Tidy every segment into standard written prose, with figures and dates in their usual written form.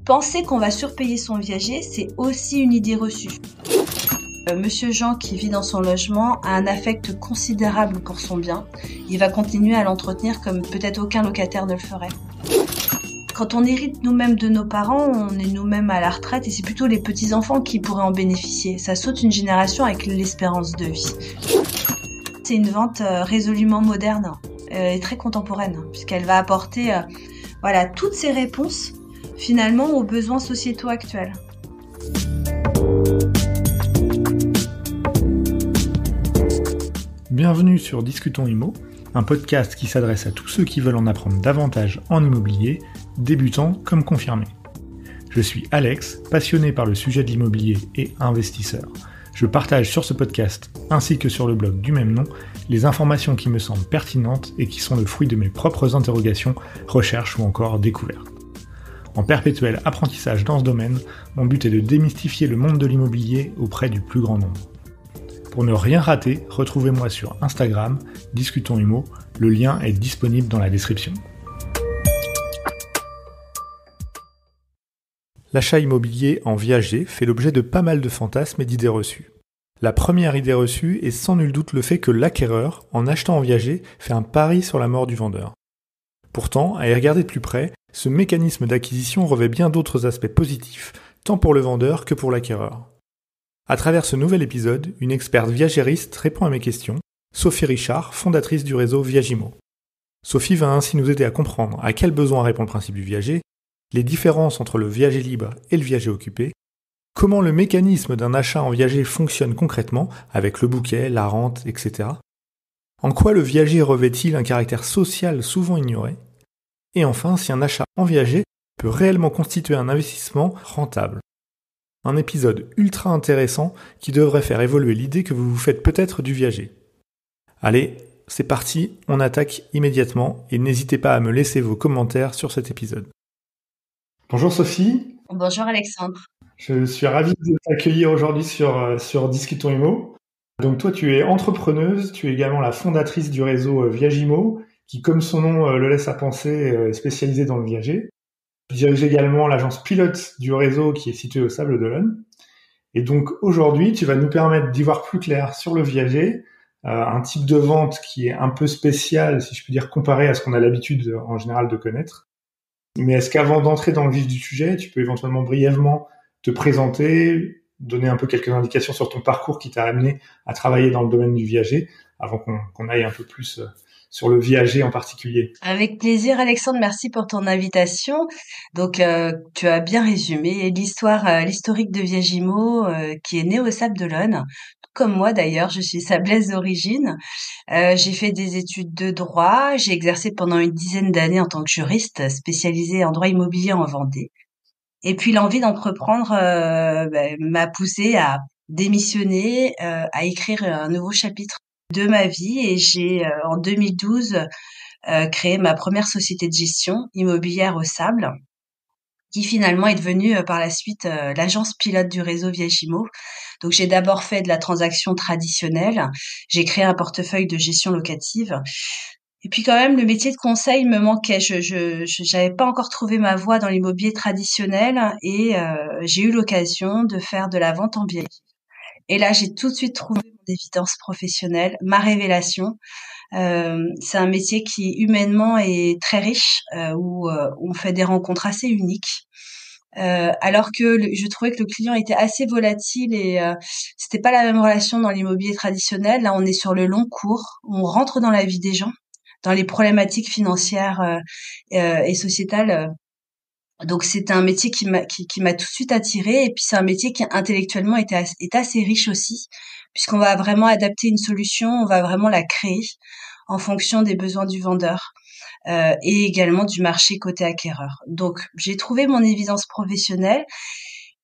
Penser qu'on va surpayer son viager, c'est aussi une idée reçue. Monsieur Jean, qui vit dans son logement, a un affect considérable pour son bien. Il va continuer à l'entretenir comme peut-être aucun locataire ne le ferait. Quand on hérite nous-mêmes de nos parents, on est nous-mêmes à la retraite et c'est plutôt les petits-enfants qui pourraient en bénéficier. Ça saute une génération avec l'espérance de vie. C'est une vente résolument moderne et très contemporaine, puisqu'elle va apporter toutes ces réponses finalement aux besoins sociétaux actuels. Bienvenue sur Discutons Immo, un podcast qui s'adresse à tous ceux qui veulent en apprendre davantage en immobilier, débutants comme confirmés. Je suis Alex, passionné par le sujet de l'immobilier et investisseur. Je partage sur ce podcast, ainsi que sur le blog du même nom, les informations qui me semblent pertinentes et qui sont le fruit de mes propres interrogations, recherches ou encore découvertes. En perpétuel apprentissage dans ce domaine, mon but est de démystifier le monde de l'immobilier auprès du plus grand nombre. Pour ne rien rater, retrouvez-moi sur Instagram, Discutons Immo, le lien est disponible dans la description. L'achat immobilier en viager fait l'objet de pas mal de fantasmes et d'idées reçues. La première idée reçue est sans nul doute le fait que l'acquéreur, en achetant en viager, fait un pari sur la mort du vendeur. Pourtant, à y regarder de plus près, ce mécanisme d'acquisition revêt bien d'autres aspects positifs, tant pour le vendeur que pour l'acquéreur. À travers ce nouvel épisode, une experte viagériste répond à mes questions, Sophie Richard, fondatrice du réseau Viagimo. Sophie va ainsi nous aider à comprendre à quels besoins répond le principe du viager, les différences entre le viager libre et le viager occupé, comment le mécanisme d'un achat en viager fonctionne concrètement avec le bouquet, la rente, etc. En quoi le viager revêt-il un caractère social souvent ignoré? Et enfin, si un achat en viager peut réellement constituer un investissement rentable. Un épisode ultra intéressant qui devrait faire évoluer l'idée que vous vous faites peut-être du viager. Allez, c'est parti, on attaque immédiatement et n'hésitez pas à me laisser vos commentaires sur cet épisode. Bonjour Sophie. Bonjour Alexandre. Je suis ravi de t'accueillir aujourd'hui sur Discutons Immo. Donc toi, tu es entrepreneuse, tu es également la fondatrice du réseau Viagimo, qui, comme son nom le laisse à penser, est spécialisé dans le viager. Tu diriges également l'agence pilote du réseau qui est située au Sables d'Olonne. Et donc aujourd'hui, tu vas nous permettre d'y voir plus clair sur le viager, un type de vente qui est un peu spécial, si je puis dire, comparé à ce qu'on a l'habitude en général de connaître. Mais est-ce qu'avant d'entrer dans le vif du sujet, tu peux éventuellement brièvement te présenter, donner un peu quelques indications sur ton parcours qui t'a amené à travailler dans le domaine du viager, avant qu'on aille un peu plus sur le viager en particulier? Avec plaisir Alexandre, merci pour ton invitation. Donc tu as bien résumé l'historique de Viagimo qui est né au Sables d'Olonne. Comme moi d'ailleurs, je suis sablaise d'origine. J'ai fait des études de droit, j'ai exercé pendant une dizaine d'années en tant que juriste spécialisée en droit immobilier en Vendée. Et puis l'envie d'entreprendre m'a poussée à démissionner, à écrire un nouveau chapitre de ma vie et j'ai en 2012 créé ma première société de gestion immobilière au Sable, qui finalement est devenue par la suite l'agence pilote du réseau Viagimo. Donc j'ai d'abord fait de la transaction traditionnelle, j'ai créé un portefeuille de gestion locative. Et puis quand même, le métier de conseil me manquait. Je j'avais pas encore trouvé ma voie dans l'immobilier traditionnel et j'ai eu l'occasion de faire de la vente en biais. Et là, j'ai tout de suite trouvé mon évidence professionnelle, ma révélation. C'est un métier qui humainement est très riche, où on fait des rencontres assez uniques. Alors que je trouvais que le client était assez volatile et c'était pas la même relation dans l'immobilier traditionnel. Là, on est sur le long cours, on rentre dans la vie des gens, dans les problématiques financières et sociétales. Donc c'est un métier qui m'a tout de suite attirée et puis c'est un métier qui intellectuellement est assez riche aussi puisqu'on va vraiment adapter une solution, on va vraiment la créer en fonction des besoins du vendeur et également du marché côté acquéreur. Donc j'ai trouvé mon évidence professionnelle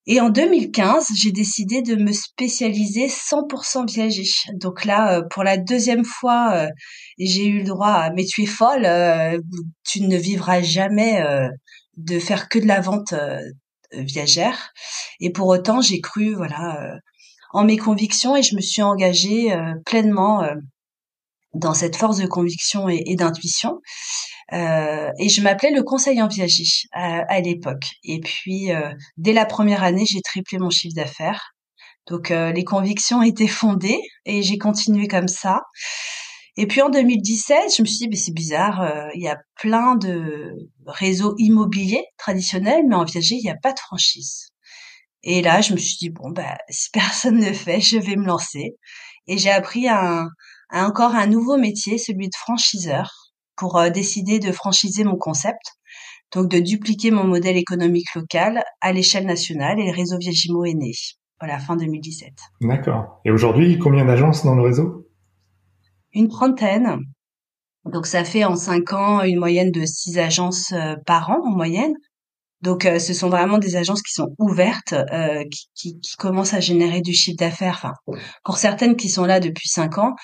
et en 2015, j'ai décidé de me spécialiser 100% viager. Donc là, pour la deuxième fois, j'ai eu le droit à mais tu es folle, tu ne vivras jamais de faire que de la vente viagère. Et pour autant, j'ai cru en mes convictions et je me suis engagée pleinement dans cette force de conviction et d'intuition. Et je m'appelais le conseil en viager à l'époque. Et puis, dès la première année, j'ai triplé mon chiffre d'affaires. Donc, les convictions étaient fondées et j'ai continué comme ça. Et puis en 2017, je me suis dit, c'est bizarre, il y a plein de réseaux immobiliers traditionnels, mais en viager, il n'y a pas de franchise. Et là, je me suis dit, bon, bah, si personne ne le fait, je vais me lancer. Et j'ai appris encore un nouveau métier, celui de franchiseur, pour décider de franchiser mon concept. Donc, de dupliquer mon modèle économique local à l'échelle nationale, et le réseau Viagimo est né. Voilà, fin 2017. D'accord. Et aujourd'hui, combien d'agences dans le réseau? Une trentaine. Donc, ça fait en 5 ans une moyenne de 6 agences par an en moyenne. Donc, ce sont vraiment des agences qui sont ouvertes, qui commencent à générer du chiffre d'affaires. Enfin, pour certaines qui sont là depuis 5 ans.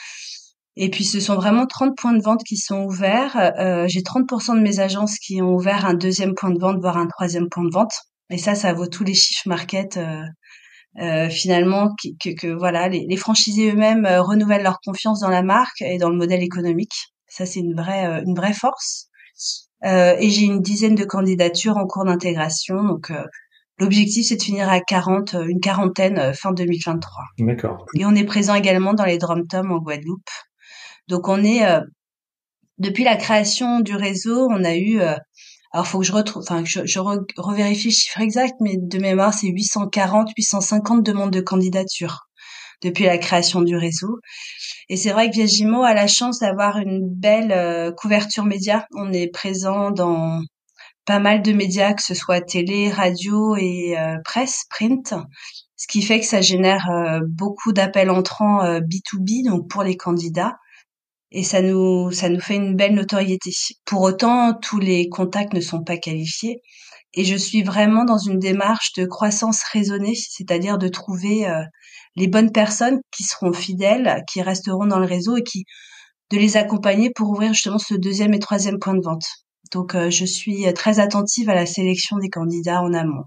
Et puis, ce sont vraiment 30 points de vente qui sont ouverts. J'ai 30% de mes agences qui ont ouvert un deuxième point de vente, voire un troisième point de vente. Et ça vaut tous les chiffres market. Finalement, voilà, les franchisés eux-mêmes renouvellent leur confiance dans la marque et dans le modèle économique. Ça, c'est une vraie force. Et j'ai une dizaine de candidatures en cours d'intégration. Donc, l'objectif, c'est de finir à 40, une quarantaine fin 2023. D'accord. Et on est présent également dans les DROM-TOM en Guadeloupe. Donc, on est depuis la création du réseau, on a eu alors faut que je retrouve, enfin que je revérifie le chiffre exact, mais de mémoire c'est 840, 850 demandes de candidature depuis la création du réseau. Et c'est vrai que Viagimo a la chance d'avoir une belle couverture média. On est présent dans pas mal de médias, que ce soit télé, radio et presse, print, ce qui fait que ça génère beaucoup d'appels entrants B2B, donc pour les candidats. Et ça nous fait une belle notoriété. Pour autant, tous les contacts ne sont pas qualifiés. Et je suis vraiment dans une démarche de croissance raisonnée, c'est-à-dire de trouver les bonnes personnes qui seront fidèles, qui resteront dans le réseau et de les accompagner pour ouvrir justement ce deuxième et troisième point de vente. Donc, je suis très attentive à la sélection des candidats en amont.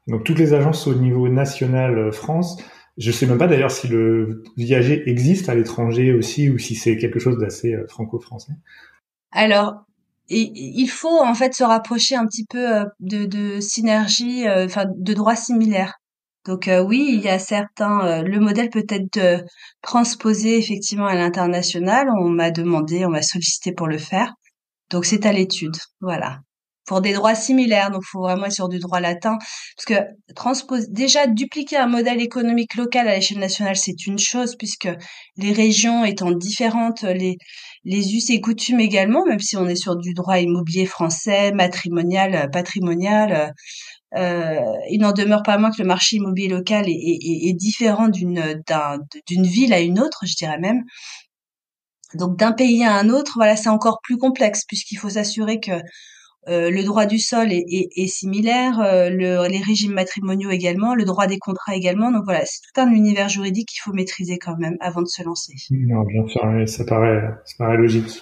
Donc toutes les agences au niveau national France. Je sais même pas d'ailleurs si le viager existe à l'étranger aussi ou si c'est quelque chose d'assez franco-français. Alors, il faut en fait se rapprocher un petit peu de synergie, enfin de droits similaires. Donc oui, il y a certains, le modèle peut être transposé effectivement à l'international. On m'a sollicité pour le faire. Donc c'est à l'étude, voilà. Pour des droits similaires, donc faut vraiment être sur du droit latin, parce que déjà dupliquer un modèle économique local à l'échelle nationale, c'est une chose, puisque les régions étant différentes, les us et coutumes également, même si on est sur du droit immobilier français, matrimonial, patrimonial, il n'en demeure pas moins que le marché immobilier local est différent d'une ville à une autre, je dirais même. Donc d'un pays à un autre, voilà, c'est encore plus complexe puisqu'il faut s'assurer que le droit du sol est similaire, les régimes matrimoniaux également, le droit des contrats également. Donc voilà, c'est tout un univers juridique qu'il faut maîtriser quand même avant de se lancer. Non, bien sûr, oui, ça paraît logique.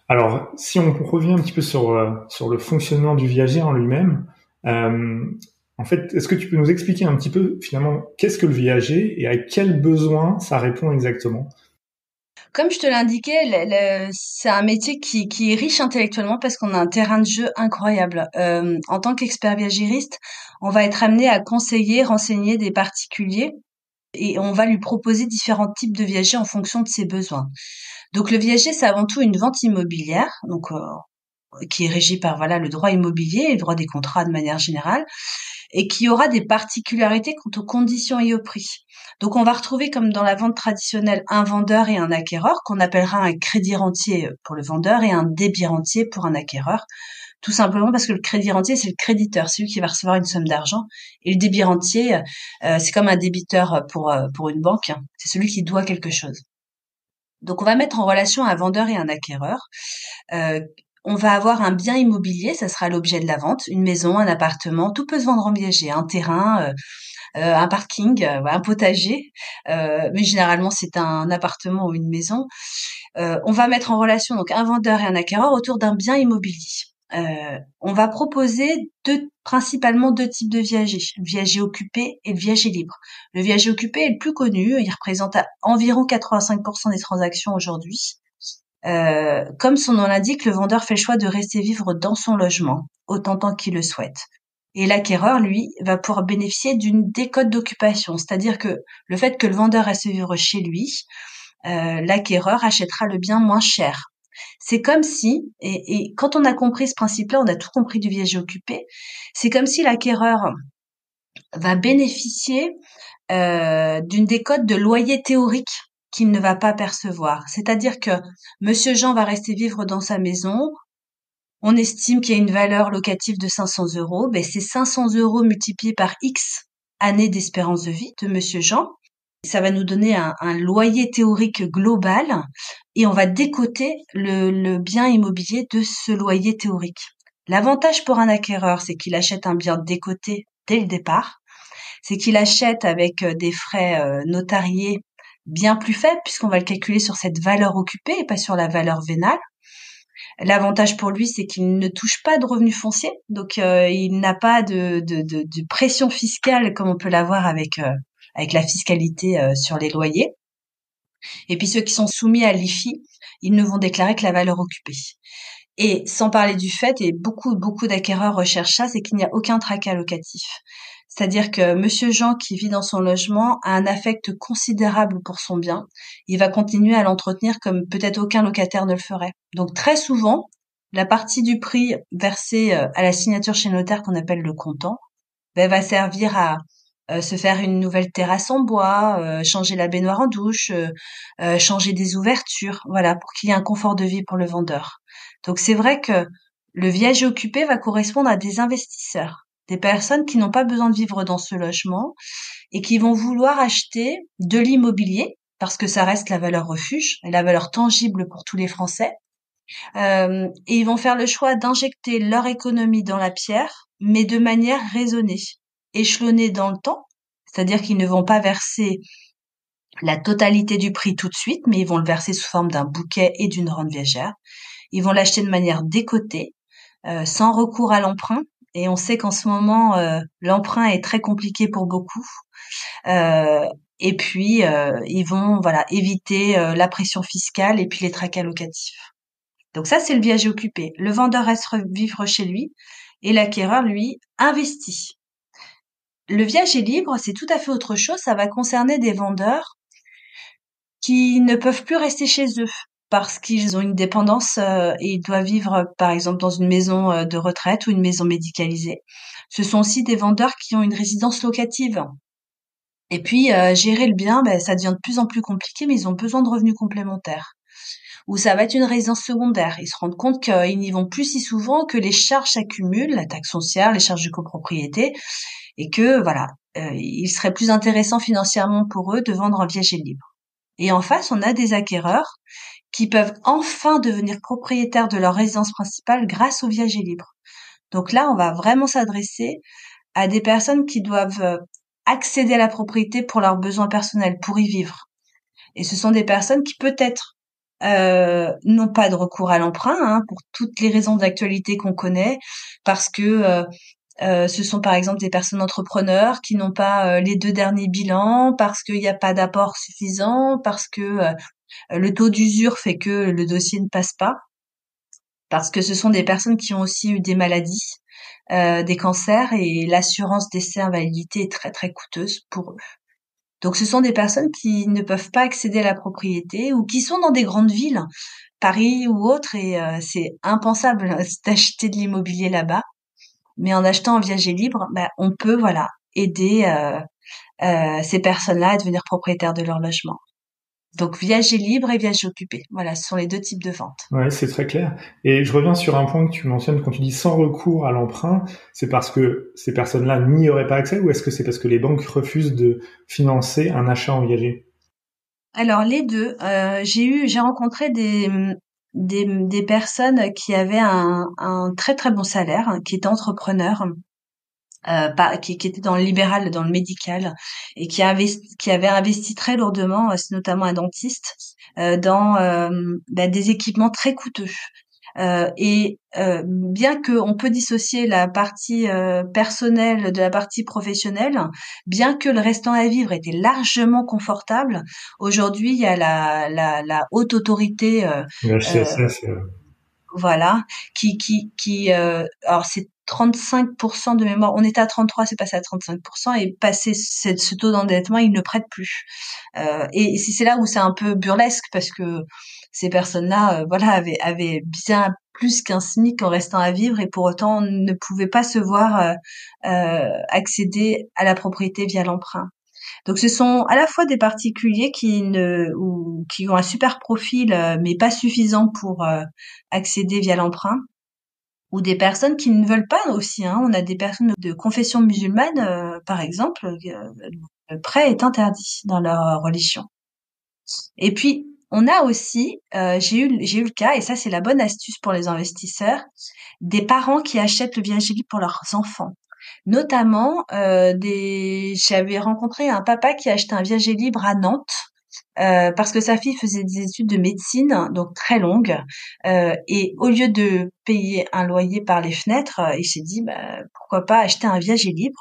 Alors, si on revient un petit peu sur le fonctionnement du viager en lui-même, euh, en fait, est-ce que tu peux nous expliquer un petit peu finalement qu'est-ce que le viager et à quels besoins ça répond exactement? Comme je te l'indiquais, c'est un métier qui est riche intellectuellement parce qu'on a un terrain de jeu incroyable. En tant qu'expert viagériste, on va être amené à conseiller, renseigner des particuliers et on va lui proposer différents types de viagers en fonction de ses besoins. Donc le viager, c'est avant tout une vente immobilière, donc qui est régie par voilà le droit immobilier et le droit des contrats de manière générale, et qui aura des particularités quant aux conditions et au prix. Donc on va retrouver comme dans la vente traditionnelle un vendeur et un acquéreur qu'on appellera un crédit rentier pour le vendeur et un débit rentier pour un acquéreur. Tout simplement parce que le crédit rentier, c'est le créditeur, celui qui va recevoir une somme d'argent. Et le débit rentier, c'est comme un débiteur pour une banque. C'est celui qui doit quelque chose. Donc on va mettre en relation un vendeur et un acquéreur. Euh, on va avoir un bien immobilier, ça sera l'objet de la vente, une maison, un appartement, tout peut se vendre en viager, un terrain, un parking, un potager, mais généralement c'est un appartement ou une maison. On va mettre en relation donc un vendeur et un acquéreur autour d'un bien immobilier. On va proposer principalement deux types de viagers, le viager occupé et le viager libre. Le viager occupé est le plus connu, il représente environ 85% des transactions aujourd'hui. Comme son nom l'indique, le vendeur fait le choix de rester vivre dans son logement autant de temps qu'il le souhaite. Et l'acquéreur, lui, va pouvoir bénéficier d'une décote d'occupation, c'est-à-dire que le fait que le vendeur reste vivre chez lui, l'acquéreur achètera le bien moins cher. C'est comme si, et quand on a compris ce principe-là, on a tout compris du viager occupé, c'est comme si l'acquéreur va bénéficier d'une décote de loyer théorique qu'il ne va pas percevoir. C'est-à-dire que Monsieur Jean va rester vivre dans sa maison. On estime qu'il y a une valeur locative de 500 euros. Ben, c'est 500 euros multipliés par X années d'espérance de vie de Monsieur Jean. Ça va nous donner un loyer théorique global et on va décoter le bien immobilier de ce loyer théorique. L'avantage pour un acquéreur, c'est qu'il achète un bien décoté dès le départ, c'est qu'il achète avec des frais notariés bien plus faibles puisqu'on va le calculer sur cette valeur occupée et pas sur la valeur vénale. L'avantage pour lui, c'est qu'il ne touche pas de revenus fonciers, donc il n'a pas de pression fiscale comme on peut l'avoir avec la fiscalité sur les loyers. Et puis ceux qui sont soumis à l'IFI, ils ne vont déclarer que la valeur occupée. Et sans parler du fait, et beaucoup d'acquéreurs recherchent ça, c'est qu'il n'y a aucun tracas locatif. C'est-à-dire que Monsieur Jean, qui vit dans son logement, a un affect considérable pour son bien. Il va continuer à l'entretenir comme peut-être aucun locataire ne le ferait. Donc très souvent, la partie du prix versée à la signature chez le notaire qu'on appelle le comptant, ben, va servir à se faire une nouvelle terrasse en bois, changer la baignoire en douche, changer des ouvertures, voilà, pour qu'il y ait un confort de vie pour le vendeur. Donc c'est vrai que le viager occupé va correspondre à des investisseurs, des personnes qui n'ont pas besoin de vivre dans ce logement et qui vont vouloir acheter de l'immobilier parce que ça reste la valeur refuge et la valeur tangible pour tous les Français. Et ils vont faire le choix d'injecter leur économie dans la pierre, mais de manière raisonnée, échelonnée dans le temps. C'est-à-dire qu'ils ne vont pas verser la totalité du prix tout de suite, mais ils vont le verser sous forme d'un bouquet et d'une rente viagère. Ils vont l'acheter de manière décotée, sans recours à l'emprunt. Et on sait qu'en ce moment, l'emprunt est très compliqué pour beaucoup. Et puis, ils vont voilà éviter la pression fiscale et puis les tracas locatifs. Donc ça, c'est le viager occupé. Le vendeur reste vivre chez lui et l'acquéreur, lui, investit. Le viager libre, c'est tout à fait autre chose. Ça va concerner des vendeurs qui ne peuvent plus rester chez eux parce qu'ils ont une dépendance et ils doivent vivre, par exemple, dans une maison de retraite ou une maison médicalisée. Ce sont aussi des vendeurs qui ont une résidence locative. Et puis, gérer le bien, ben, ça devient de plus en plus compliqué, mais ils ont besoin de revenus complémentaires. Ou ça va être une résidence secondaire. Ils se rendent compte qu'ils n'y vont plus si souvent, que les charges s'accumulent, la taxe foncière, les charges de copropriété, et que voilà, il serait plus intéressant financièrement pour eux de vendre en viager libre. Et en face, on a des acquéreurs qui peuvent enfin devenir propriétaires de leur résidence principale grâce au viager libre. Donc là, on va vraiment s'adresser à des personnes qui doivent accéder à la propriété pour leurs besoins personnels, pour y vivre. Et ce sont des personnes qui peut-être n'ont pas de recours à l'emprunt, hein, pour toutes les raisons d'actualité qu'on connaît, parce que ce sont par exemple des personnes entrepreneurs qui n'ont pas les 2 derniers bilans, parce qu'il n'y a pas d'apport suffisant, parce que le taux d'usure fait que le dossier ne passe pas, parce que ce sont des personnes qui ont aussi eu des maladies, des cancers, et l'assurance décès invalidité est très très coûteuse pour eux. Donc ce sont des personnes qui ne peuvent pas accéder à la propriété ou qui sont dans des grandes villes, Paris ou autres, et c'est impensable d'acheter de l'immobilier là-bas. Mais en achetant en viager libre, bah, on peut voilà aider ces personnes-là à devenir propriétaires de leur logement. Donc viager libre et viager occupé, voilà, ce sont les deux types de ventes. Ouais, c'est très clair. Et je reviens sur un point que tu mentionnes quand tu dis sans recours à l'emprunt, c'est parce que ces personnes-là n'y auraient pas accès ou est-ce que c'est parce que les banques refusent de financer un achat en viager? Alors les deux, j'ai rencontré des personnes qui avaient un très très bon salaire, hein, qui étaient entrepreneurs, qui étaient dans le libéral, dans le médical, et qui avaient investi très lourdement, c'est notamment un dentiste, dans des équipements très coûteux. Bien qu'on peut dissocier la partie personnelle de la partie professionnelle, bien que le restant à vivre était largement confortable, aujourd'hui il y a la haute autorité, Le euh, HCSS, voilà, alors c'est 35% de mémoire. On était à 33, c'est passé à 35%, et passé ce taux d'endettement, ils ne prêtent plus. Et c'est là où c'est un peu burlesque, parce que ces personnes-là, voilà, avaient bien plus qu'un SMIC en restant à vivre, et pour autant ne pouvaient pas se voir accéder à la propriété via l'emprunt. Donc ce sont à la fois des particuliers qui ont un super profil, mais pas suffisant pour accéder via l'emprunt, ou des personnes qui ne veulent pas aussi, hein. On a des personnes de confession musulmane, par exemple, le prêt est interdit dans leur religion. Et puis, on a aussi, j'ai eu le cas, et ça c'est la bonne astuce pour les investisseurs, des parents qui achètent le viager libre pour leurs enfants. Notamment, j'avais rencontré un papa qui a acheté un viager libre à Nantes, parce que sa fille faisait des études de médecine, donc très longues, et au lieu de payer un loyer par les fenêtres, il s'est dit, bah, pourquoi pas acheter un viager libre.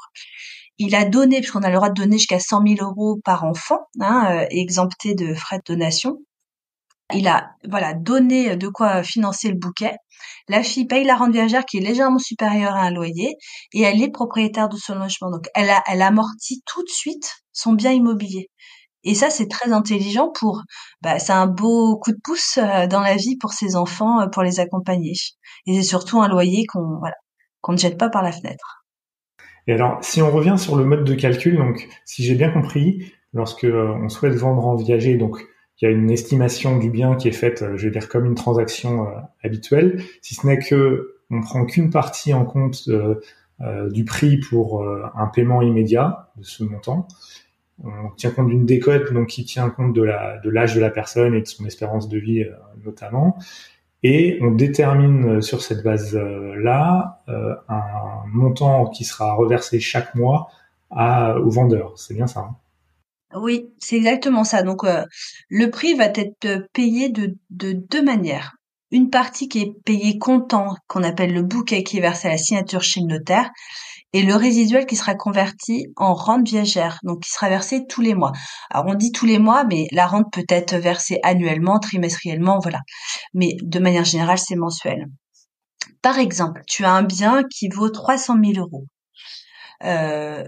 Il a donné, puisqu'on a le droit de donner jusqu'à 100 000 euros par enfant, hein, exempté de frais de donation. Il a, voilà, donné de quoi financer le bouquet. La fille paye la rente viagère qui est légèrement supérieure à un loyer, et elle est propriétaire de son logement. Donc, elle amortit tout de suite son bien immobilier. Et ça, c'est très intelligent c'est un beau coup de pouce dans la vie pour ses enfants, pour les accompagner. Et c'est surtout un loyer qu'on ne jette pas par la fenêtre. Et alors, si on revient sur le mode de calcul, donc si j'ai bien compris, lorsque on souhaite vendre en viager, donc il y a une estimation du bien qui est faite, je vais dire comme une transaction habituelle, si ce n'est que on prend qu'une partie en compte du prix pour un paiement immédiat de ce montant. On tient compte d'une décote donc qui tient compte de l'âge de la personne et de son espérance de vie notamment. Et on détermine sur cette base-là un montant qui sera reversé chaque mois au vendeur. C'est bien ça, hein? Oui, c'est exactement ça. Donc, le prix va être payé de deux manières. Une partie qui est payée comptant, qu'on appelle le bouquet, qui est versé à la signature chez le notaire, et le résiduel qui sera converti en rente viagère, donc qui sera versé tous les mois. Alors on dit tous les mois, mais la rente peut être versée annuellement, trimestriellement, voilà. Mais de manière générale, c'est mensuel. Par exemple, tu as un bien qui vaut 300 000 euros. Euh,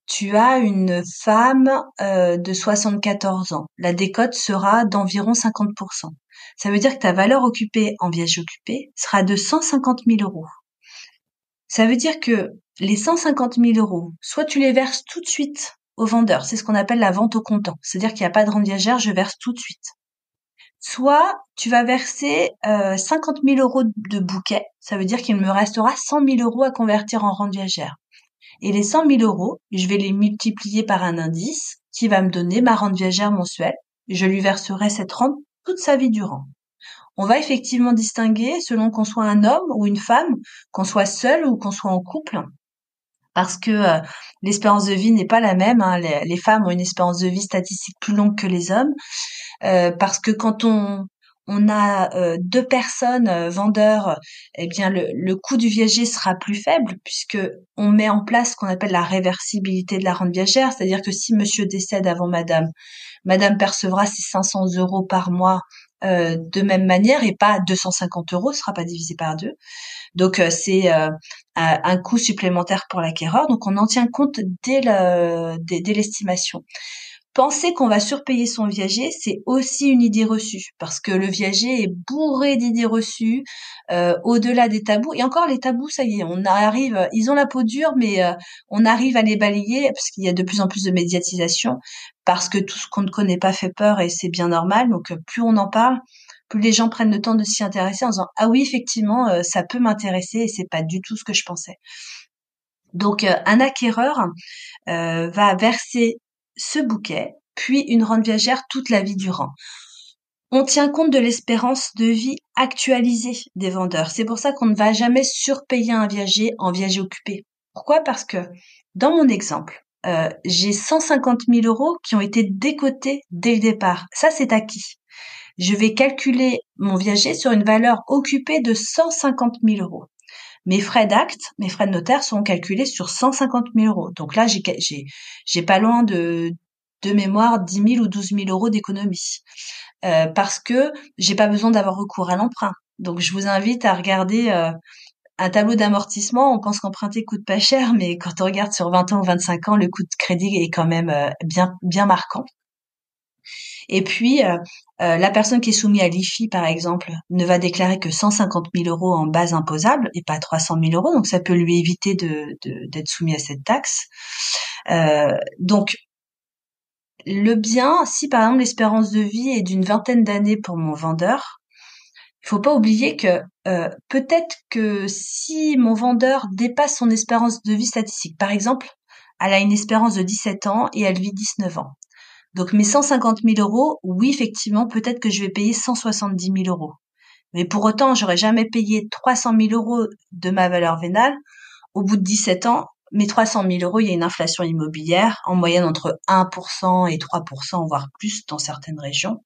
Tu as une femme de 74 ans. La décote sera d'environ 50%. Ça veut dire que ta valeur occupée en viager occupé sera de 150 000 euros. Ça veut dire que les 150 000 euros, soit tu les verses tout de suite au vendeur, c'est ce qu'on appelle la vente au comptant, c'est-à-dire qu'il n'y a pas de rente viagère, je verse tout de suite. Soit tu vas verser 50 000 euros de bouquet, ça veut dire qu'il me restera 100 000 euros à convertir en rente viagère. Et les 100 000 euros, je vais les multiplier par un indice qui va me donner ma rente viagère mensuelle. Je lui verserai cette rente toute sa vie durant. On va effectivement distinguer selon qu'on soit un homme ou une femme, qu'on soit seul ou qu'on soit en couple, parce que l'espérance de vie n'est pas la même, hein. Les femmes ont une espérance de vie statistique plus longue que les hommes, parce que quand on a deux personnes vendeurs, eh bien le coût du viager sera plus faible, puisque on met en place ce qu'on appelle la réversibilité de la rente viagère, c'est-à-dire que si monsieur décède avant madame, madame percevra ses 500 euros par mois de même manière, et pas 250 euros, ce sera pas divisé par deux. Donc c'est un coût supplémentaire pour l'acquéreur. Donc on en tient compte dès l'estimation. Penser qu'on va surpayer son viager, c'est aussi une idée reçue, parce que le viager est bourré d'idées reçues, au-delà des tabous. Et encore les tabous, ça y est, on arrive, ils ont la peau dure, mais on arrive à les balayer, parce qu'il y a de plus en plus de médiatisation, parce que tout ce qu'on ne connaît pas fait peur, et c'est bien normal. Donc plus on en parle, plus les gens prennent le temps de s'y intéresser en disant ah oui, effectivement, ça peut m'intéresser, et c'est pas du tout ce que je pensais. Donc un acquéreur va verser ce bouquet, puis une rente viagère toute la vie durant. On tient compte de l'espérance de vie actualisée des vendeurs. C'est pour ça qu'on ne va jamais surpayer un viager en viager occupé. Pourquoi? Parce que dans mon exemple, j'ai 150 000 euros qui ont été décotés dès le départ. Ça, c'est acquis. je vais calculer mon viager sur une valeur occupée de 150 000 euros. Mes frais d'acte, mes frais de notaire sont calculés sur 150 000 euros. Donc là, j'ai pas loin de mémoire 10 000 ou 12 000 euros d'économie. Parce que j'ai pas besoin d'avoir recours à l'emprunt. Donc je vous invite à regarder un tableau d'amortissement. On pense qu'emprunter coûte pas cher, mais quand on regarde sur 20 ans ou 25 ans, le coût de crédit est quand même bien marquant. Et puis, la personne qui est soumise à l'IFI, par exemple, ne va déclarer que 150 000 euros en base imposable et pas 300 000 euros. Donc, ça peut lui éviter d'être soumis à cette taxe. Donc, le bien, si par exemple l'espérance de vie est d'une vingtaine d'années pour mon vendeur, il faut pas oublier que peut-être que si mon vendeur dépasse son espérance de vie statistique, par exemple, elle a une espérance de 17 ans et elle vit 19 ans. Donc mes 150 000 euros, oui, effectivement, peut-être que je vais payer 170 000 euros. Mais pour autant, j'aurais jamais payé 300 000 euros de ma valeur vénale. Au bout de 17 ans, mes 300 000 euros, il y a une inflation immobilière en moyenne entre 1% et 3%, voire plus dans certaines régions.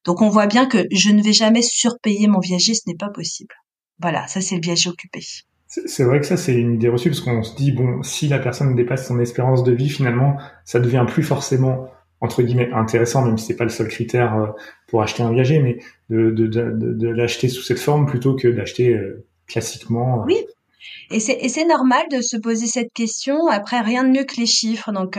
Donc on voit bien que je ne vais jamais surpayer mon viager, ce n'est pas possible. Voilà, ça c'est le viager occupé. C'est vrai que ça, c'est une idée reçue, parce qu'on se dit, bon, si la personne dépasse son espérance de vie, finalement, ça devient plus forcément, entre guillemets, intéressant, même si c'est pas le seul critère pour acheter un viager, mais de l'acheter sous cette forme plutôt que d'acheter classiquement. Oui, et c'est normal de se poser cette question. Après, rien de mieux que les chiffres. Donc,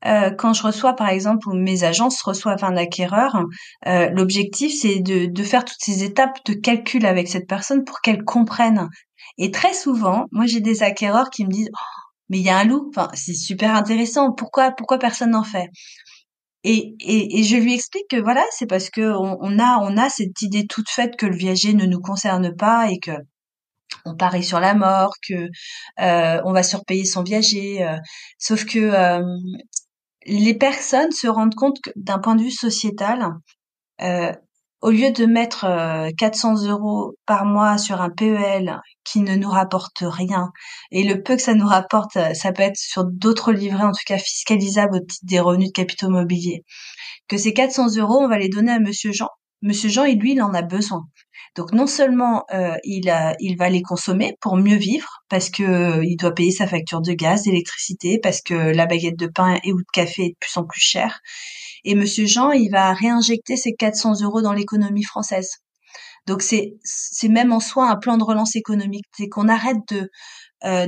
quand je reçois, par exemple, ou mes agences reçoivent un acquéreur, l'objectif, c'est de faire toutes ces étapes de calcul avec cette personne pour qu'elle comprenne. Et très souvent, moi, j'ai des acquéreurs qui me disent, oh, mais il y a un loup. Enfin, c'est super intéressant. Pourquoi personne n'en fait? Et je lui explique que voilà, c'est parce que on a cette idée toute faite que le viager ne nous concerne pas et que on parie sur la mort, que on va surpayer son viager. Sauf que les personnes se rendent compte que d'un point de vue sociétal, euh, au lieu de mettre 400 euros par mois sur un PEL qui ne nous rapporte rien, et le peu que ça nous rapporte, ça peut être sur d'autres livrets, en tout cas fiscalisables au titre des revenus de capitaux mobiliers, que ces 400 euros, on va les donner à Monsieur Jean. Monsieur Jean, lui, il en a besoin. Donc non seulement il va les consommer pour mieux vivre, parce que il doit payer sa facture de gaz, d'électricité, parce que la baguette de pain et ou de café est de plus en plus chère. Et Monsieur Jean, il va réinjecter ces 400 euros dans l'économie française. Donc c'est même en soi un plan de relance économique, c'est qu'on arrête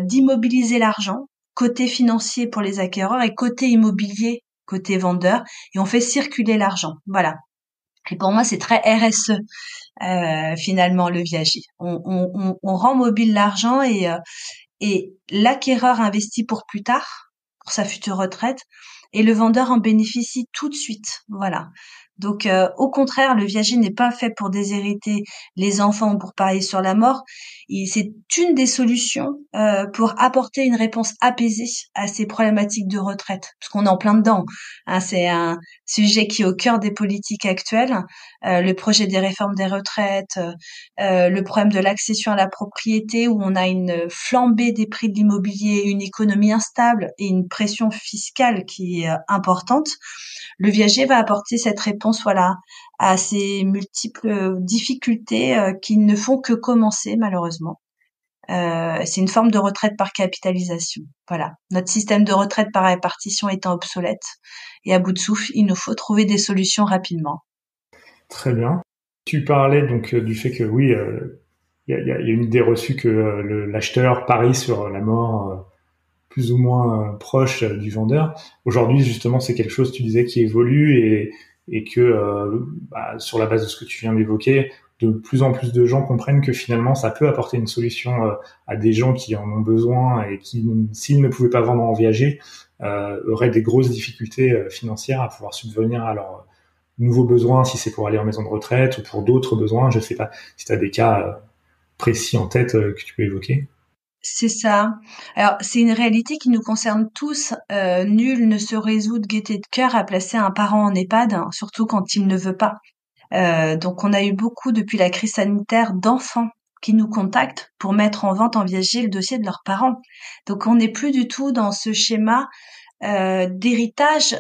d'immobiliser l'argent côté financier pour les acquéreurs et côté immobilier côté vendeur, et on fait circuler l'argent. Voilà. Et pour moi, c'est très RSE finalement le viager. On rend mobile l'argent et l'acquéreur investit pour plus tard, pour sa future retraite, et le vendeur en bénéficie tout de suite. Voilà. Donc, au contraire, le viager n'est pas fait pour déshériter les enfants ou pour parier sur la mort. C'est une des solutions pour apporter une réponse apaisée à ces problématiques de retraite, parce qu'on est en plein dedans. Hein, c'est un sujet qui est au cœur des politiques actuelles. Le projet des réformes des retraites, le problème de l'accession à la propriété, où on a une flambée des prix de l'immobilier, une économie instable et une pression fiscale qui est importante. Le viager va apporter cette réponse, voilà, à ces multiples difficultés qui ne font que commencer, malheureusement. C'est une forme de retraite par capitalisation. Voilà. Notre système de retraite par répartition étant obsolète et à bout de souffle, il nous faut trouver des solutions rapidement. Très bien. Tu parlais donc du fait que oui, y a une idée reçue que l'acheteur parie sur la mort plus ou moins proche du vendeur. Aujourd'hui, justement, c'est quelque chose, tu disais, qui évolue et que sur la base de ce que tu viens d'évoquer, de plus en plus de gens comprennent que finalement, ça peut apporter une solution à des gens qui en ont besoin et qui, s'ils ne pouvaient pas vendre en viager, auraient des grosses difficultés financières à pouvoir subvenir à leurs nouveaux besoins, si c'est pour aller en maison de retraite ou pour d'autres besoins. Je sais pas si tu as des cas précis en tête que tu peux évoquer. C'est ça. Alors, c'est une réalité qui nous concerne tous. Nul ne se résout de gaieté de cœur à placer un parent en EHPAD, hein, surtout quand il ne veut pas. Donc, on a eu beaucoup, depuis la crise sanitaire, d'enfants qui nous contactent pour mettre en vente en viager le dossier de leurs parents. Donc, on n'est plus du tout dans ce schéma d'héritage.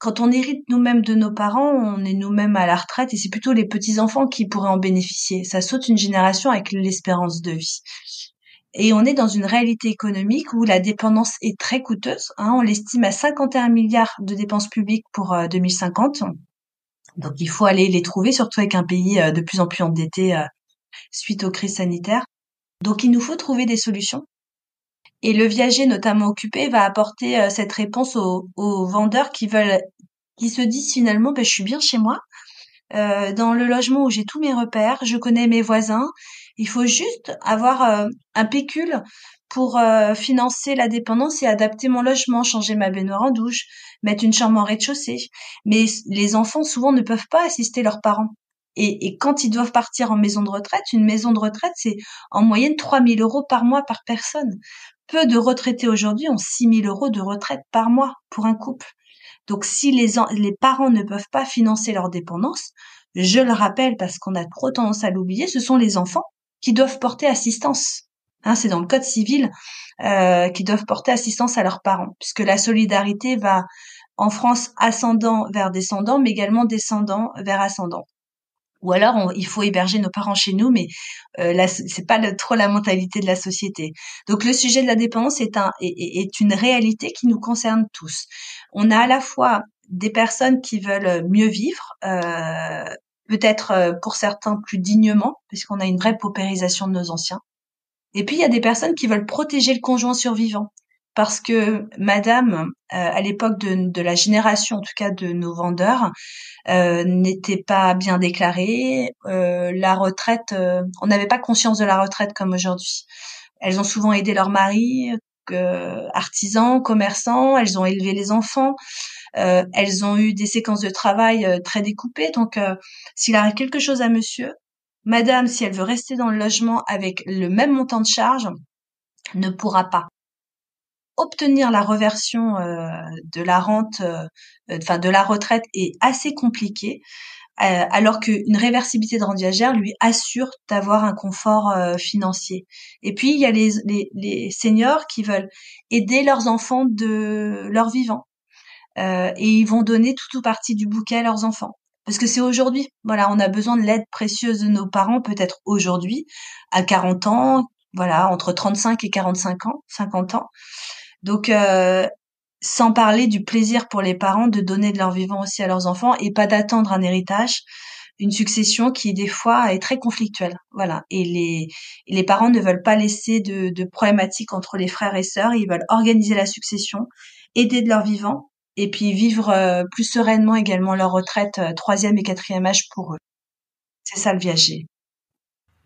Quand on hérite nous-mêmes de nos parents, on est nous-mêmes à la retraite et c'est plutôt les petits-enfants qui pourraient en bénéficier. Ça saute une génération avec l'espérance de vie. Et on est dans une réalité économique où la dépendance est très coûteuse, hein. On l'estime à 51 milliards de dépenses publiques pour 2050. Donc il faut aller les trouver, surtout avec un pays de plus en plus endetté suite aux crises sanitaires. Donc il nous faut trouver des solutions. Et le viager, notamment occupé, va apporter cette réponse aux vendeurs qui se disent finalement, ben, je suis bien chez moi, dans le logement où j'ai tous mes repères, je connais mes voisins. Il faut juste avoir un pécule pour financer la dépendance et adapter mon logement, changer ma baignoire en douche, mettre une chambre en rez-de-chaussée. Mais les enfants souvent ne peuvent pas assister leurs parents. Et quand ils doivent partir en maison de retraite, une maison de retraite, c'est en moyenne 3 000 euros par mois par personne. Peu de retraités aujourd'hui ont 6 000 euros de retraite par mois pour un couple. Donc si les parents ne peuvent pas financer leur dépendance, je le rappelle parce qu'on a trop tendance à l'oublier, ce sont les enfants qui doivent porter assistance. Hein, c'est dans le code civil qui doivent porter assistance à leurs parents, puisque la solidarité va en France ascendant vers descendant, mais également descendant vers ascendant. Ou alors il faut héberger nos parents chez nous, mais c'est pas trop la mentalité de la société. Donc le sujet de la dépendance est une réalité qui nous concerne tous. On a à la fois des personnes qui veulent mieux vivre, peut-être pour certains plus dignement, puisqu'on a une vraie paupérisation de nos anciens. Et puis il y a des personnes qui veulent protéger le conjoint survivant. Parce que madame, à l'époque de la génération, en tout cas de nos vendeurs, n'était pas bien déclarée. La retraite, on n'avait pas conscience de la retraite comme aujourd'hui. Elles ont souvent aidé leur mari, artisans, commerçants. Elles ont élevé les enfants. Elles ont eu des séquences de travail très découpées. Donc, s'il arrive quelque chose à monsieur, madame, si elle veut rester dans le logement avec le même montant de charge, ne pourra pas obtenir la reversion de la rente, enfin de la retraite est assez compliqué, alors qu'une réversibilité de rente viagère lui assure d'avoir un confort financier. Et puis il y a les seniors qui veulent aider leurs enfants de leur vivant, et ils vont donner tout ou partie du bouquet à leurs enfants. Parce que c'est aujourd'hui, voilà, on a besoin de l'aide précieuse de nos parents, peut-être aujourd'hui, à 40 ans, voilà, entre 35 et 45 ans, 50 ans. Donc, sans parler du plaisir pour les parents de donner de leur vivant aussi à leurs enfants et pas d'attendre un héritage, une succession qui des fois est très conflictuelle. Voilà. Et les parents ne veulent pas laisser de problématiques entre les frères et sœurs. Ils veulent organiser la succession, aider de leur vivant et puis vivre plus sereinement également leur retraite troisième et quatrième âge pour eux. C'est ça le viager.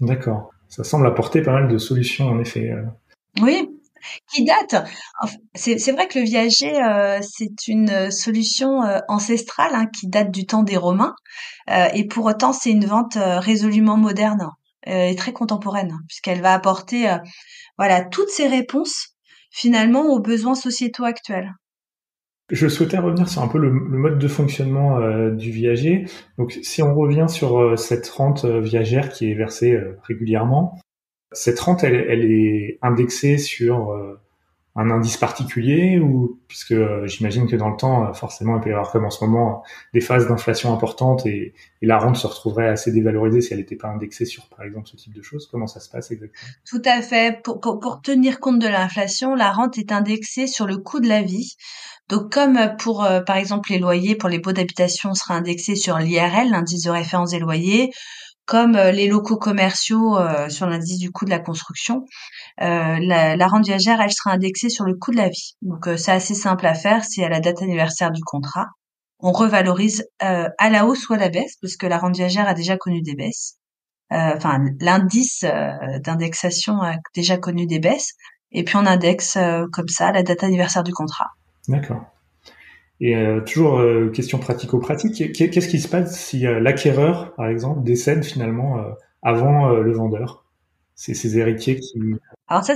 D'accord. Ça semble apporter pas mal de solutions, en effet. Oui, qui date. C'est vrai que le viager, c'est une solution ancestrale hein, qui date du temps des Romains, et pour autant c'est une vente résolument moderne et très contemporaine, puisqu'elle va apporter voilà toutes ces réponses finalement aux besoins sociétaux actuels. Je souhaitais revenir sur un peu le mode de fonctionnement du viager. Donc, si on revient sur cette rente viagère qui est versée régulièrement, cette rente, elle est indexée sur un indice particulier ou puisque j'imagine que dans le temps, forcément, il peut y avoir comme en ce moment des phases d'inflation importantes et la rente se retrouverait assez dévalorisée si elle n'était pas indexée sur, par exemple, ce type de choses. Comment ça se passe exactement? Tout à fait. Pour tenir compte de l'inflation, la rente est indexée sur le coût de la vie. Donc, comme pour, par exemple, les loyers, pour les baux d'habitation, sera indexé sur l'IRL, l'indice de référence des loyers, comme les locaux commerciaux sur l'indice du coût de la construction, la rente viagère, elle sera indexée sur le coût de la vie. Donc, c'est assez simple à faire. C'est à la date anniversaire du contrat. On revalorise à la hausse ou à la baisse, parce que la rente viagère a déjà connu des baisses. Enfin, l'indice d'indexation a déjà connu des baisses. Et puis, on indexe comme ça à la date anniversaire du contrat. D'accord. Et toujours question pratico-pratique, qu'est-ce qui se passe si l'acquéreur, par exemple, décède finalement avant le vendeur? C'est ses héritiers qui... Alors ça,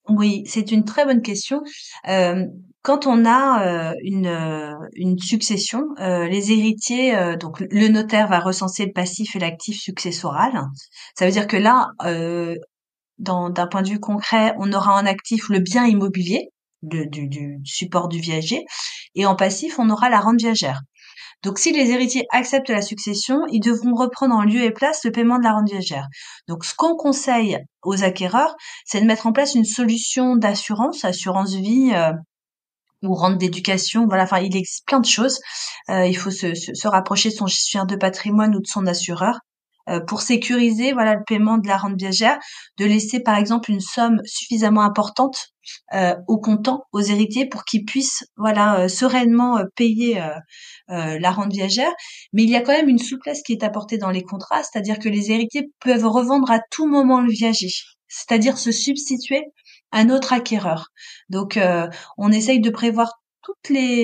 oui, c'est une très bonne question. Euh, Quand on a une succession, les héritiers, donc le notaire va recenser le passif et l'actif successoral. Ça veut dire que là, d'un point de vue concret, on aura en actif le bien immobilier, du support du viager. Et en passif, on aura la rente viagère. Donc, si les héritiers acceptent la succession, ils devront reprendre en lieu et place le paiement de la rente viagère. Donc, ce qu'on conseille aux acquéreurs, c'est de mettre en place une solution d'assurance, assurance vie, ou rente d'éducation. Voilà, enfin, il existe plein de choses. Il faut se rapprocher de son gestionnaire de patrimoine ou de son assureur. Pour sécuriser voilà le paiement de la rente viagère, de laisser par exemple une somme suffisamment importante au comptant aux héritiers pour qu'ils puissent voilà sereinement payer la rente viagère. Mais il y a quand même une souplesse qui est apportée dans les contrats, c'est-à-dire que les héritiers peuvent revendre à tout moment le viager, c'est-à-dire se substituer à un autre acquéreur. Donc on essaye de prévoir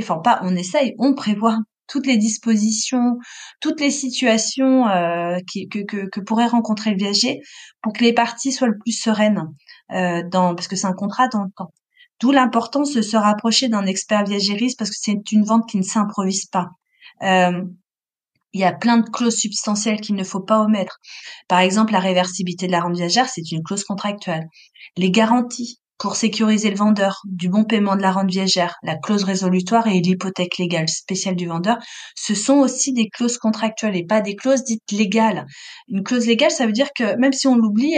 enfin pas on essaye, on prévoit toutes les dispositions, toutes les situations que pourrait rencontrer le viager pour que les parties soient le plus sereines parce que c'est un contrat dans le temps. D'où l'importance de se rapprocher d'un expert viagériste parce que c'est une vente qui ne s'improvise pas. Euh, il y a plein de clauses substantielles qu'il ne faut pas omettre. Par exemple, la réversibilité de la rente viagère, c'est une clause contractuelle. Les garanties pour sécuriser le vendeur du bon paiement de la rente viagère, la clause résolutoire et l'hypothèque légale spéciale du vendeur, ce sont aussi des clauses contractuelles et pas des clauses dites légales. Une clause légale, ça veut dire que même si on l'oublie,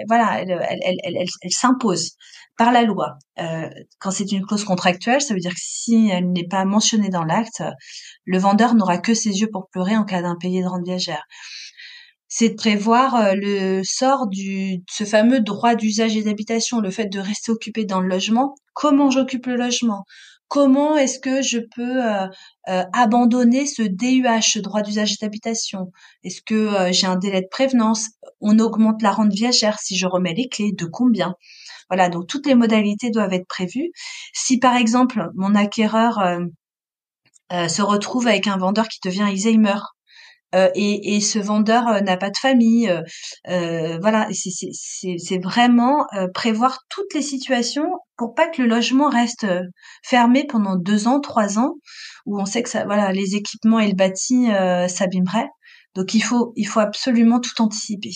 voilà, elle s'impose par la loi. Quand c'est une clause contractuelle, ça veut dire que si elle n'est pas mentionnée dans l'acte, le vendeur n'aura que ses yeux pour pleurer en cas d'impayé de rente viagère. C'est de prévoir le sort ce fameux droit d'usage et d'habitation, le fait de rester occupé dans le logement. Comment j'occupe le logement? Comment est-ce que je peux abandonner ce DUH, ce droit d'usage et d'habitation? Est-ce que j'ai un délai de prévenance? On augmente la rente viagère si je remets les clés, de combien? Voilà, donc toutes les modalités doivent être prévues. Si par exemple mon acquéreur se retrouve avec un vendeur qui devient Alzheimer, et ce vendeur n'a pas de famille, voilà, c'est vraiment prévoir toutes les situations pour pas que le logement reste fermé pendant 2 ans, 3 ans, où on sait que ça, voilà, les équipements et le bâti s'abîmeraient. Donc il faut absolument tout anticiper.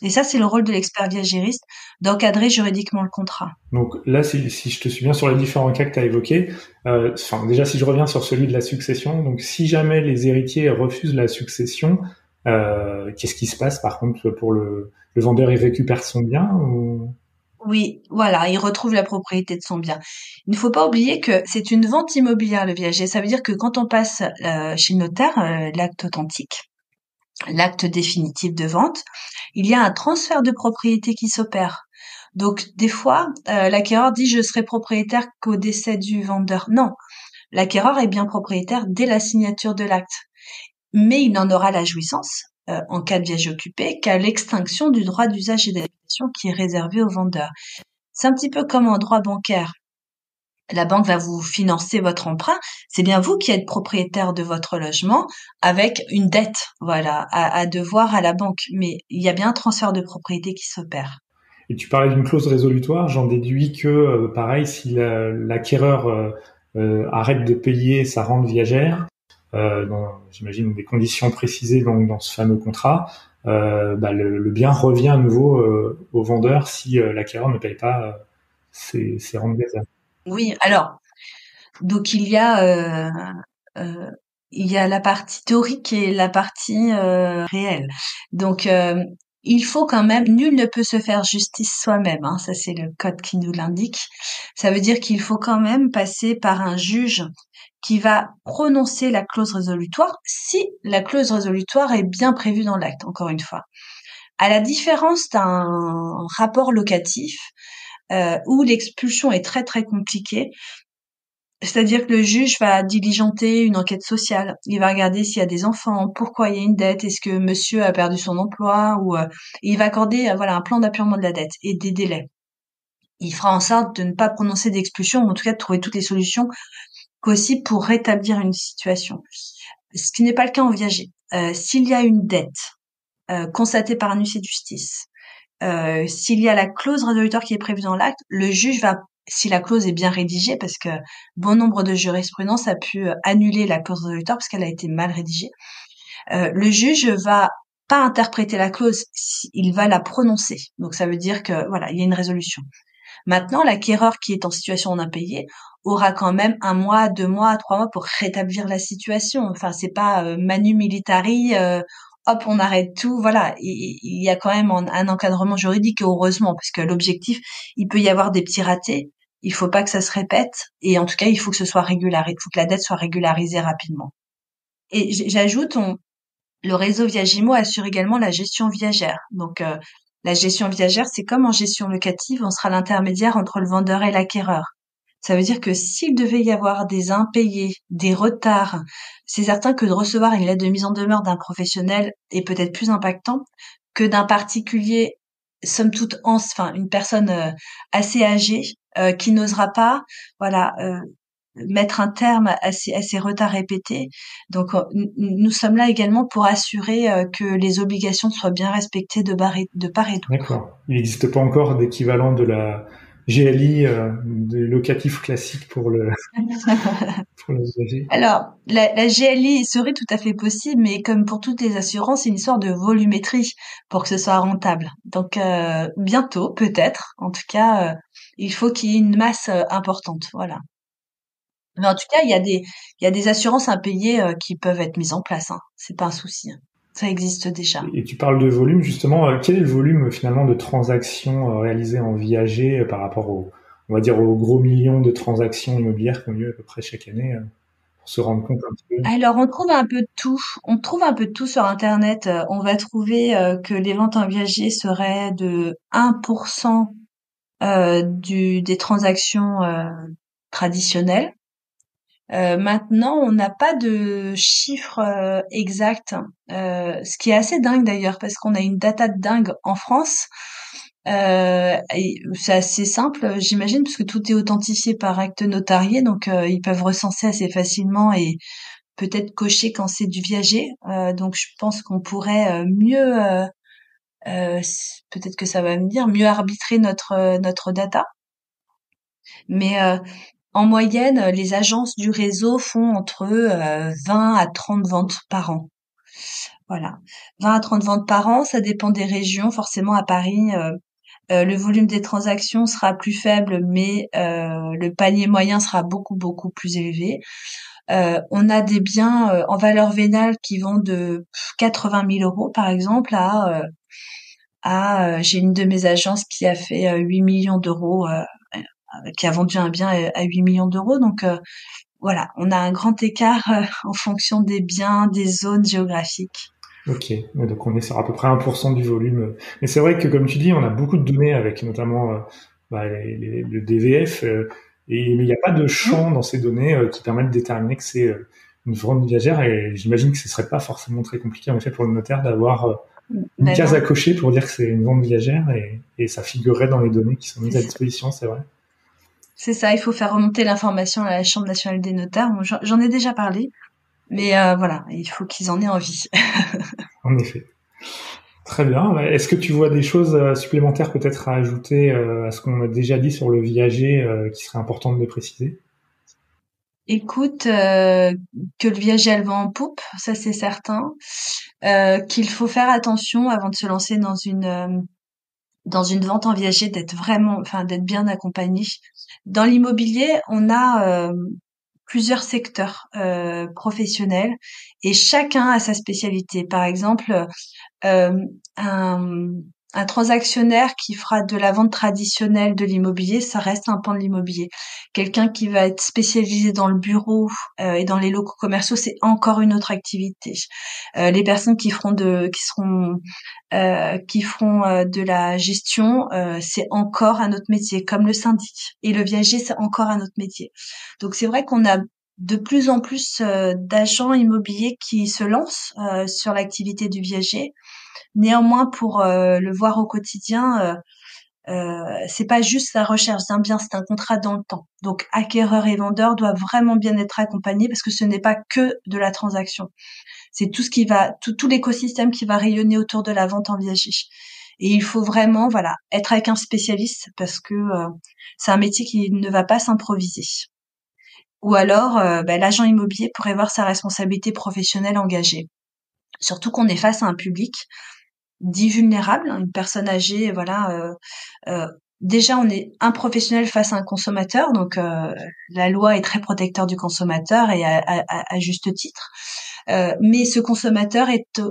Et ça, c'est le rôle de l'expert viagériste, d'encadrer juridiquement le contrat. Donc là, si je te suis bien sur les différents cas que tu as évoqués, déjà si je reviens sur celui de la succession, donc si jamais les héritiers refusent la succession, qu'est-ce qui se passe par contre pour le vendeur, il récupère son bien ou... Oui, voilà, il retrouve la propriété de son bien. Il ne faut pas oublier que c'est une vente immobilière, le viager. Ça veut dire que quand on passe chez le notaire, l'acte authentique, l'acte définitif de vente, il y a un transfert de propriété qui s'opère. Donc, des fois, l'acquéreur dit je serai propriétaire qu'au décès du vendeur. Non, l'acquéreur est bien propriétaire dès la signature de l'acte, mais il n'en aura la jouissance en cas de viager occupé qu'à l'extinction du droit d'usage et d'habitation qui est réservé au vendeur. C'est un petit peu comme en droit bancaire. La banque va vous financer votre emprunt. C'est bien vous qui êtes propriétaire de votre logement avec une dette, voilà, à devoir à la banque. Mais il y a bien un transfert de propriété qui s'opère. Et tu parlais d'une clause résolutoire, j'en déduis que, pareil, si l'acquéreur arrête de payer sa rente viagère, j'imagine des conditions précisées dans ce fameux contrat, le bien revient à nouveau au vendeur si l'acquéreur ne paye pas ses rentes viagères. Oui, alors, donc euh, il y a la partie théorique et la partie réelle. Donc, il faut quand même, nul ne peut se faire justice soi-même, hein, ça c'est le code qui nous l'indique. Ça veut dire qu'il faut quand même passer par un juge qui va prononcer la clause résolutoire si la clause résolutoire est bien prévue dans l'acte, encore une fois. À la différence d'un rapport locatif où l'expulsion est très très compliquée, c'est-à-dire que le juge va diligenter une enquête sociale. Il va regarder s'il y a des enfants, pourquoi il y a une dette, est-ce que monsieur a perdu son emploi, ou il va accorder voilà un plan d'apurement de la dette et des délais. Il fera en sorte de ne pas prononcer d'expulsion, ou en tout cas de trouver toutes les solutions possibles pour rétablir une situation. Ce qui n'est pas le cas en viager. S'il y a une dette constatée par un huissier de justice, s'il y a la clause résolutoire qui est prévue dans l'acte, le juge va, si la clause est bien rédigée, parce que bon nombre de jurisprudences a pu annuler la clause résolutoire parce qu'elle a été mal rédigée, le juge va pas interpréter la clause, il va la prononcer. Donc ça veut dire que voilà, il y a une résolution. Maintenant, l'acquéreur qui est en situation d'impayé aura quand même 1 mois, 2 mois, 3 mois pour rétablir la situation. Enfin, c'est pas manu militari, hop, on arrête tout. Voilà, il y a quand même un encadrement juridique, et heureusement, parce que l'objectif, il peut y avoir des petits ratés. Il faut pas que ça se répète, et en tout cas, il faut que ce soit régularisé, il faut que la dette soit régularisée rapidement. Et j'ajoute, le réseau Viagimo assure également la gestion viagère. Donc, la gestion viagère, c'est comme en gestion locative, on sera l'intermédiaire entre le vendeur et l'acquéreur. Ça veut dire que s'il devait y avoir des impayés, des retards, c'est certain que de recevoir une lettre de mise en demeure d'un professionnel est peut-être plus impactant que d'un particulier, somme toute, enfin, une personne assez âgée qui n'osera pas, voilà, mettre un terme à ces retards répétés. Donc, nous sommes là également pour assurer que les obligations soient bien respectées de part et d'autre. D'accord. Il n'existe pas encore d'équivalent de la GLI, des locatifs classiques pour les usagers. Alors, la GLI serait tout à fait possible, mais comme pour toutes les assurances, c'est une histoire de volumétrie pour que ce soit rentable. Donc, bientôt, peut-être. En tout cas, il faut qu'il y ait une masse importante. Voilà. Mais en tout cas, il y a des assurances impayées qui peuvent être mises en place, hein. C'est pas un souci, hein. Ça existe déjà. Et tu parles de volume, justement. Quel est le volume finalement de transactions réalisées en viager par rapport on va dire, aux gros millions de transactions immobilières qui ont lieu à peu près chaque année, pour se rendre compte un petit peu. Alors, on trouve un peu de tout. On trouve un peu de tout sur Internet. On va trouver que les ventes en viager seraient de 1% des transactions traditionnelles. Maintenant, on n'a pas de chiffre exact, ce qui est assez dingue d'ailleurs, parce qu'on a une data de dingue en France. Et c'est assez simple, j'imagine, parce que tout est authentifié par acte notarié, donc ils peuvent recenser assez facilement et peut-être cocher quand c'est du viager. Donc je pense qu'on pourrait mieux, peut-être que ça va me dire, mieux arbitrer notre data. Mais en moyenne, les agences du réseau font entre 20 à 30 ventes par an. Voilà. 20 à 30 ventes par an, ça dépend des régions. Forcément, à Paris, le volume des transactions sera plus faible, mais le panier moyen sera beaucoup, beaucoup plus élevé. On a des biens en valeur vénale qui vont de 80 000 euros, par exemple, j'ai une de mes agences qui a fait 8 millions d'euros, qui a vendu un bien à 8 millions d'euros. Donc, voilà, on a un grand écart en fonction des biens, des zones géographiques. Ok, ouais, donc on est sur à peu près 1% du volume. Mais c'est vrai que, comme tu dis, on a beaucoup de données avec notamment le DVF, mais il n'y a pas de champ Mmh. dans ces données qui permettent de déterminer que c'est une vente viagère, et j'imagine que ce serait pas forcément très compliqué en effet pour le notaire d'avoir une Ben case à non, cocher pour dire que c'est une vente viagère, et ça figurerait dans les données qui sont c'est mises à ça. disposition, c'est vrai. C'est ça, il faut faire remonter l'information à la Chambre nationale des notaires. Bon, j'en ai déjà parlé, mais voilà, il faut qu'ils en aient envie. En effet. Très bien. Est-ce que tu vois des choses supplémentaires peut-être à ajouter à ce qu'on a déjà dit sur le viager qui serait important de préciser? Écoute, que le viager a le vent en poupe, ça c'est certain. Qu'il faut faire attention avant de se lancer dans une vente en viager, d'être bien accompagné. Dans l'immobilier, on a plusieurs secteurs professionnels et chacun a sa spécialité. Par exemple, euh, un, un transactionnaire qui fera de la vente traditionnelle de l'immobilier, ça reste un pan de l'immobilier. Quelqu'un qui va être spécialisé dans le bureau et dans les locaux commerciaux, c'est encore une autre activité. Les personnes qui feront de la gestion, c'est encore un autre métier, comme le syndic. Et le viager, c'est encore un autre métier. Donc c'est vrai qu'on a de plus en plus d'agents immobiliers qui se lancent sur l'activité du viager. Néanmoins, pour le voir au quotidien, c'est pas juste la recherche d'un bien, c'est un contrat dans le temps. Donc acquéreur et vendeur doivent vraiment bien être accompagnés parce que ce n'est pas que de la transaction. C'est tout ce qui va, tout l'écosystème qui va rayonner autour de la vente en viager. Et il faut vraiment, voilà, être avec un spécialiste parce que c'est un métier qui ne va pas s'improviser. Ou alors, l'agent immobilier pourrait voir sa responsabilité professionnelle engagée. Surtout qu'on est face à un public dit vulnérable, hein, une personne âgée, voilà, déjà on est un professionnel face à un consommateur, donc la loi est très protecteur du consommateur et à juste titre. Mais ce consommateur est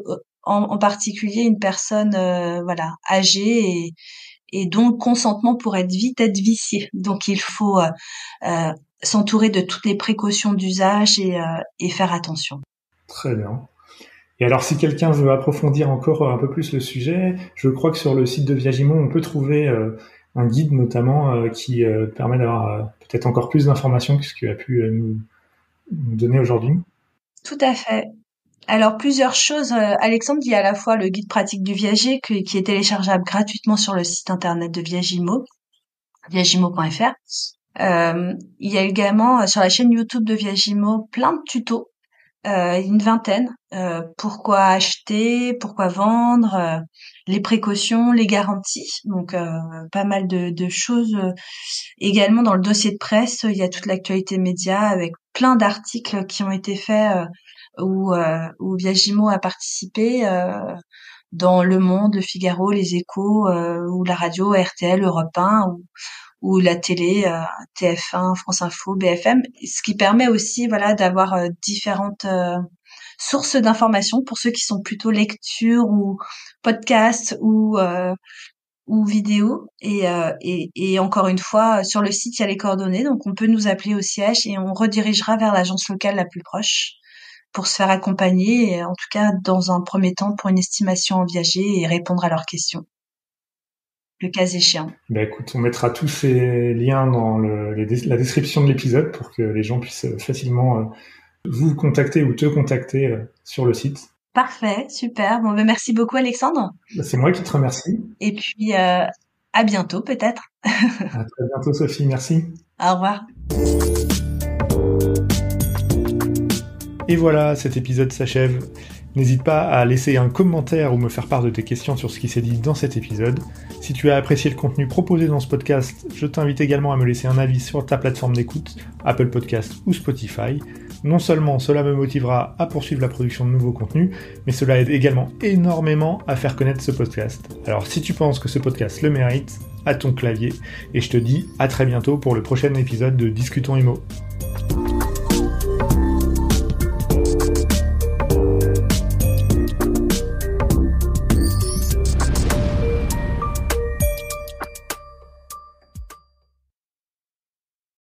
en particulier une personne voilà âgée et dont le consentement pourrait vite être vicié. Donc il faut s'entourer de toutes les précautions d'usage et faire attention. Très bien. Et alors, si quelqu'un veut approfondir encore un peu plus le sujet, je crois que sur le site de Viagimo, on peut trouver un guide notamment qui permet d'avoir peut-être encore plus d'informations que ce que tu as pu nous donner aujourd'hui. Tout à fait. Alors plusieurs choses, Alexandre. Il y a à la fois le guide pratique du viager qui est téléchargeable gratuitement sur le site internet de Viagimo, viagimo.fr. Il y a également sur la chaîne YouTube de Viagimo plein de tutos, une vingtaine. Pourquoi acheter, pourquoi vendre, les précautions, les garanties. Donc pas mal de choses. Également dans le dossier de presse, il y a toute l'actualité média avec plein d'articles qui ont été faits où Viagimo a participé dans Le Monde, Le Figaro, Les Échos, ou la radio RTL, Europe 1, ou la télé, TF1, France Info, BFM, ce qui permet aussi voilà d'avoir différentes sources d'informations pour ceux qui sont plutôt lecture ou podcast ou vidéo et encore une fois sur le site il y a les coordonnées, donc on peut nous appeler au siège et on redirigera vers l'agence locale la plus proche pour se faire accompagner, et en tout cas dans un premier temps pour une estimation en viager et répondre à leurs questions, le cas échéant. Ben écoute, on mettra tous ces liens dans la description de l'épisode pour que les gens puissent facilement vous contacter ou te contacter sur le site. Parfait, super. Bon, ben merci beaucoup Alexandre. C'est moi qui te remercie. Et puis à bientôt peut-être. À très bientôt Sophie, merci. Au revoir. Et voilà, cet épisode s'achève. N'hésite pas à laisser un commentaire ou me faire part de tes questions sur ce qui s'est dit dans cet épisode. Si tu as apprécié le contenu proposé dans ce podcast, je t'invite également à me laisser un avis sur ta plateforme d'écoute, Apple Podcast ou Spotify. Non seulement cela me motivera à poursuivre la production de nouveaux contenus, mais cela aide également énormément à faire connaître ce podcast. Alors si tu penses que ce podcast le mérite, à ton clavier, et je te dis à très bientôt pour le prochain épisode de Discutons Immo.